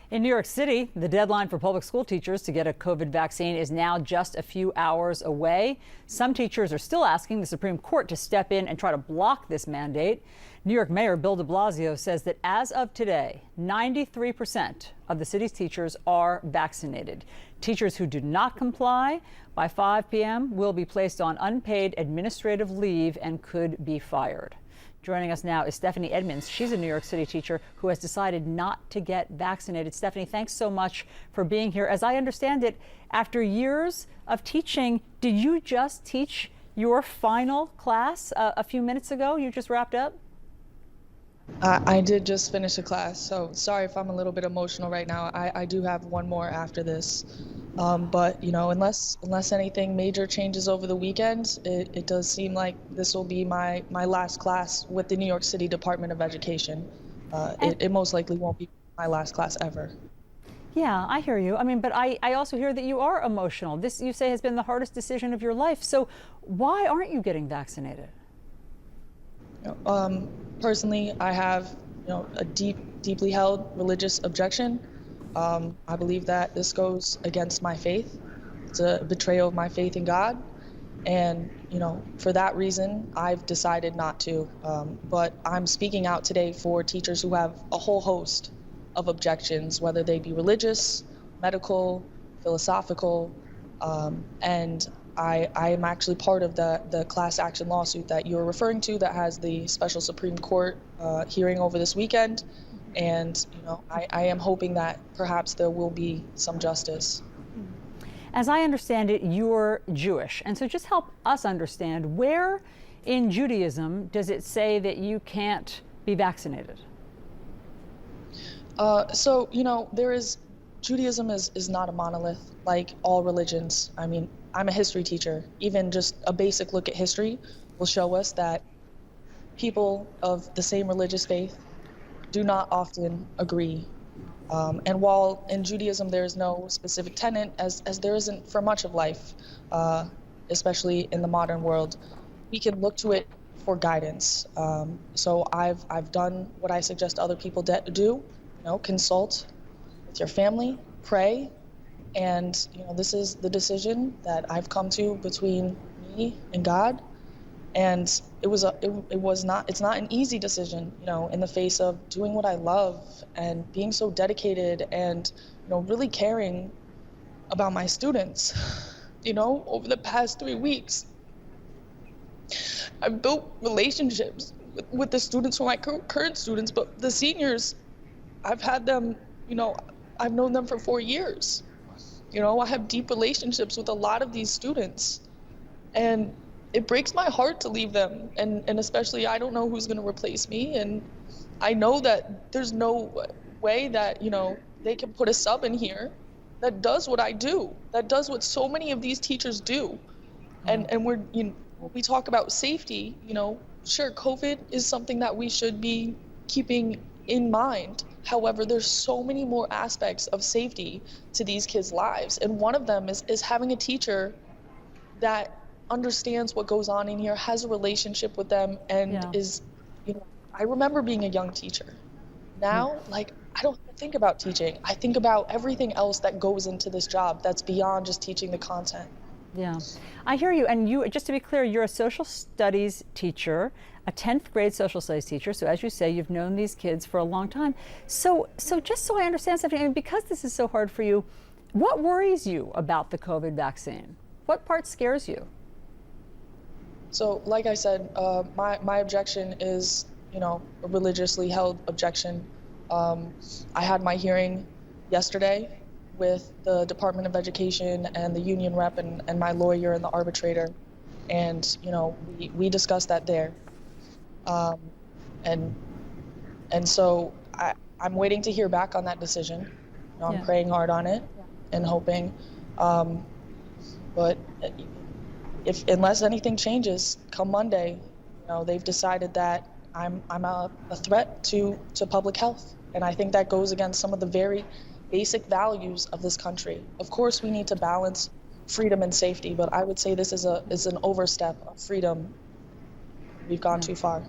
In New York City, the deadline for public school teachers to get a COVID vaccine is now just a few hours away. Some teachers are still asking the Supreme Court to step in and try to block this mandate. New York Mayor Bill de Blasio says that as of today, 93% of the city's teachers are vaccinated. Teachers who do not comply by 5 p.m. will be placed on unpaid administrative leave and could be fired. Joining us now is Stephanie Edmonds. She's a New York City teacher who has decided not to get vaccinated. Stephanie, thanks so much for being here. As I understand it, after years of teaching, did you just teach your final class a few minutes ago? You just wrapped up? I did just finish a class, so sorry if I'm a little bit emotional right now. I do have one more after this. But, you know, unless anything major changes over the weekend, it does seem like this will be my last class with the New York City Department of Education. It most likely won't be my last class ever. Yeah, I hear you. I mean, but I also hear that you are emotional. This, you say, has been the hardest decision of your life. So why aren't you getting vaccinated? Personally, I have, a deeply held religious objection. I believe that this goes against my faith. It's a betrayal of my faith in God. And, for that reason, I've decided not to. But I'm speaking out today for teachers who have a whole host of objections, whether they be religious, medical, philosophical, and I am actually part of the class action lawsuit that you're referring to that has the special Supreme Court hearing over this weekend. And, I am hoping that perhaps there will be some justice. As I understand it, you're Jewish. And so just help us understand, where in Judaism does it say that you can't be vaccinated? Judaism is not a monolith like all religions. I mean, I'm a history teacher. Even just a basic look at history will show us that people of the same religious faith do not often agree. And while in Judaism there is no specific tenet, as there isn't for much of life, especially in the modern world, we can look to it for guidance. So I've done what I suggest other people do, consult with your family, pray, and this is the decision that I've come to between me and God. And it's not an easy decision, in the face of doing what I love and being so dedicated and, really caring about my students. Over the past 3 weeks, I've built relationships with the students, who are my current students, but the seniors, I've had them, I've known them for 4 years. I have deep relationships with a lot of these students, and it breaks my heart to leave them, and especially I don't know who's going to replace me, and I know that there's no way that they can put a sub in here that does what I do, that does what so many of these teachers do. And we're when we talk about safety, sure, COVID is something that we should be keeping in mind. However, there's so many more aspects of safety to these kids' lives, and one of them is having a teacher that understands what goes on in here, has a relationship with them, and is, I remember being a young teacher. Now, I don't think about teaching. I think about everything else that goes into this job that's beyond just teaching the content. Yeah, I hear you. And you, just to be clear, you're a social studies teacher, a 10th grade social studies teacher. So as you say, you've known these kids for a long time. So just so I understand something, and because this is so hard for you, what worries you about the COVID vaccine? What part scares you? So, like I said, my objection is, a religiously held objection. I had my hearing yesterday with the Department of Education and the union rep and my lawyer and the arbitrator, and we discussed that there. And so I'm waiting to hear back on that decision. I'm praying hard on it and hoping, but unless anything changes come Monday, they've decided that I'm a threat to public health. And I think that goes against some of the very basic values of this country. Of course, we need to balance freedom and safety, but I would say this is an overstep of freedom. We've gone too far.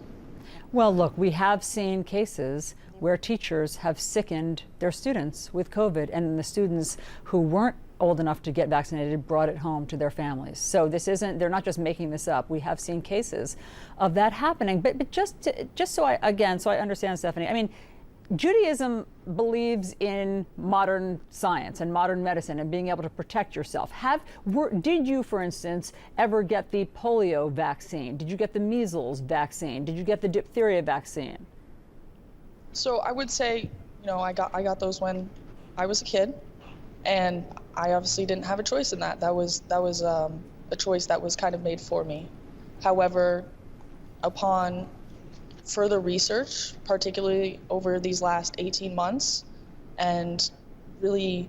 Well, look, we have seen cases where teachers have sickened their students with COVID, and the students who weren't old enough to get vaccinated brought it home to their families. So this isn't, they're not just making this up. We have seen cases of that happening. But just so I understand, Stephanie, I mean, Judaism believes in modern science and modern medicine and being able to protect yourself. Did you, for instance, ever get the polio vaccine? Did you get the measles vaccine? Did you get the diphtheria vaccine? So I would say, I got those when I was a kid, and I obviously didn't have a choice in that. That was a choice that was kind of made for me. However, upon further research, particularly over these last 18 months, and really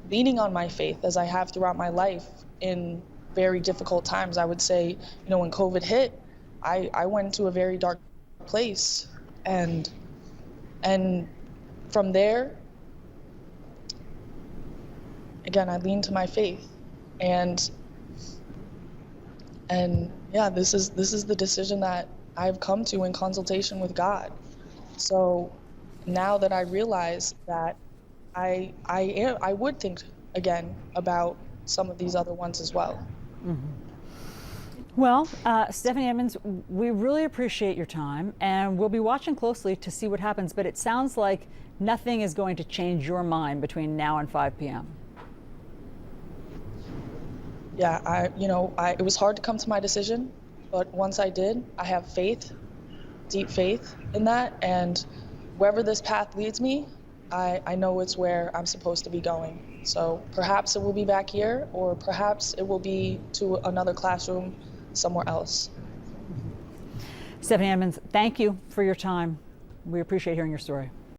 leaning on my faith as I have throughout my life in very difficult times. I would say, when COVID hit, I went to a very dark place, and from there, again, I leaned to my faith, and yeah, this is the decision that I've come to in consultation with God. So now that I realize that I would think again about some of these other ones as well. Mm-hmm. Well, Stephanie Edmonds, we really appreciate your time, and we'll be watching closely to see what happens, but it sounds like nothing is going to change your mind between now and 5 p.m. Yeah, it was hard to come to my decision, but once I did, I have faith, deep faith in that, and wherever this path leads me, I know it's where I'm supposed to be going. So perhaps it will be back here, or perhaps it will be to another classroom somewhere else. Stephanie Edmonds, thank you for your time. We appreciate hearing your story.